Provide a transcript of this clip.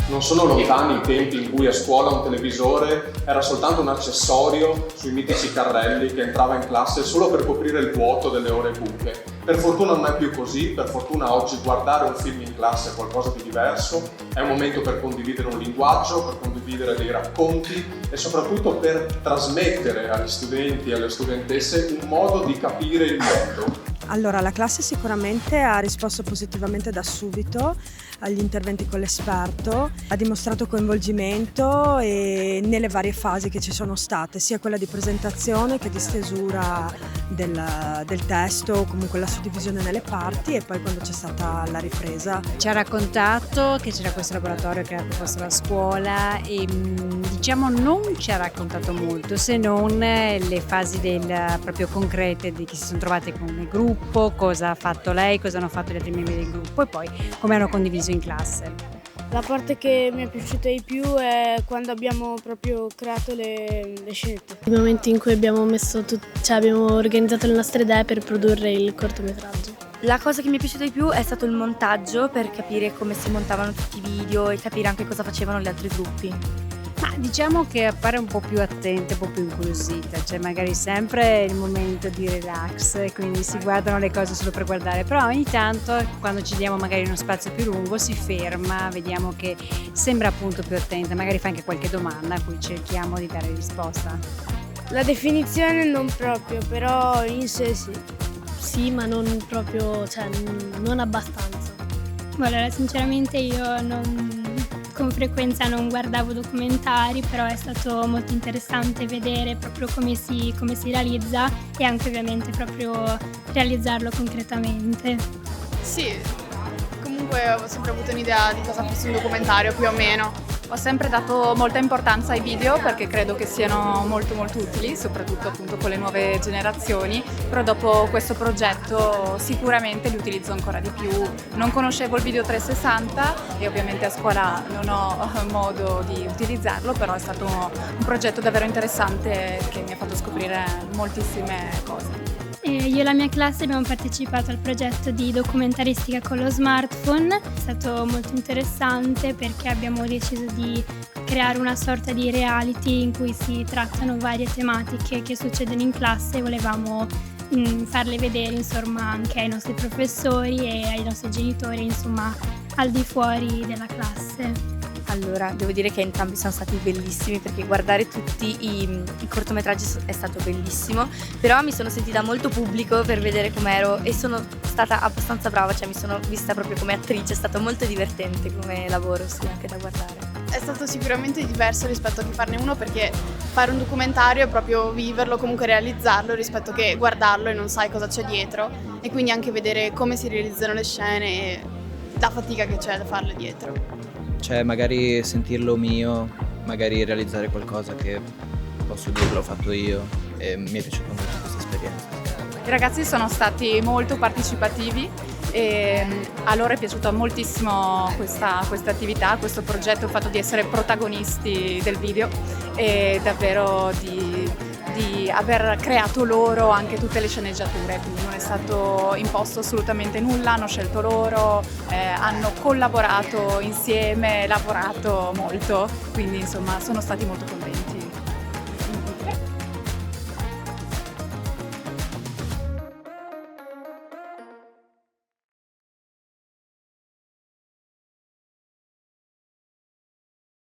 Non sono lontani i tempi in cui a scuola un televisore era soltanto un accessorio sui mitici carrelli che entrava in classe solo per coprire il vuoto delle ore buche. Per fortuna non è più così, per fortuna oggi guardare un film in classe è qualcosa di diverso, è un momento per condividere un linguaggio, per condividere dei racconti e soprattutto per trasmettere agli studenti e alle studentesse un modo di capire il mondo. Allora, la classe sicuramente ha risposto positivamente da subito agli interventi con l'esperto, ha dimostrato coinvolgimento nelle varie fasi che ci sono state, sia quella di presentazione che di stesura del testo, comunque la suddivisione nelle parti e poi quando c'è stata la ripresa. Ci ha raccontato che c'era questo laboratorio che era proposto alla scuola e diciamo non ci ha raccontato molto se non le fasi proprio concrete di chi si sono trovate con il gruppo, cosa ha fatto lei, cosa hanno fatto gli altri membri del gruppo e poi come hanno condiviso in classe. La parte che mi è piaciuta di più è quando abbiamo proprio creato le scenette. I momenti in cui abbiamo abbiamo organizzato le nostre idee per produrre il cortometraggio. La cosa che mi è piaciuta di più è stato il montaggio per capire come si montavano tutti i video e capire anche cosa facevano gli altri gruppi. Ma diciamo che appare un po' più attenta, un po' più incuriosita, cioè magari sempre il momento di relax e quindi si guardano le cose solo per guardare, però ogni tanto quando ci diamo magari uno spazio più lungo si ferma, vediamo che sembra appunto più attenta, magari fa anche qualche domanda a cui cerchiamo di dare risposta. La definizione non proprio, però in sé sì. Sì, ma non proprio, non abbastanza. Allora, sinceramente io con frequenza non guardavo documentari, però è stato molto interessante vedere proprio come si realizza e anche ovviamente proprio realizzarlo concretamente. Sì, comunque ho sempre avuto un'idea di cosa fosse un documentario più o meno. Ho sempre dato molta importanza ai video perché credo che siano molto molto utili, soprattutto appunto con le nuove generazioni, però dopo questo progetto sicuramente li utilizzo ancora di più. Non conoscevo il video 360 e ovviamente a scuola non ho modo di utilizzarlo, però è stato un progetto davvero interessante che mi ha fatto scoprire moltissime cose. Io e la mia classe abbiamo partecipato al progetto di documentaristica con lo smartphone, è stato molto interessante perché abbiamo deciso di creare una sorta di reality in cui si trattano varie tematiche che succedono in classe e volevamo farle vedere insomma anche ai nostri professori e ai nostri genitori, insomma al di fuori della classe. Allora, devo dire che entrambi sono stati bellissimi perché guardare tutti i cortometraggi è stato bellissimo, però mi sono sentita molto pubblico per vedere com'ero e sono stata abbastanza brava, cioè mi sono vista proprio come attrice, è stato molto divertente come lavoro, sì, anche da guardare. È stato sicuramente diverso rispetto a che farne uno perché fare un documentario è proprio viverlo, comunque realizzarlo rispetto che guardarlo e non sai cosa c'è dietro e quindi anche vedere come si realizzano le scene e la fatica che c'è da farle dietro. Cioè magari sentirlo mio, magari realizzare qualcosa che posso dire l'ho fatto io e mi è piaciuta molto questa esperienza. I ragazzi sono stati molto partecipativi e a loro è piaciuta moltissimo questa attività, questo progetto, il fatto di essere protagonisti del video e davvero di aver creato loro anche tutte le sceneggiature, quindi non è stato imposto assolutamente nulla, hanno scelto loro, hanno collaborato insieme, lavorato molto, quindi insomma sono stati molto contenti.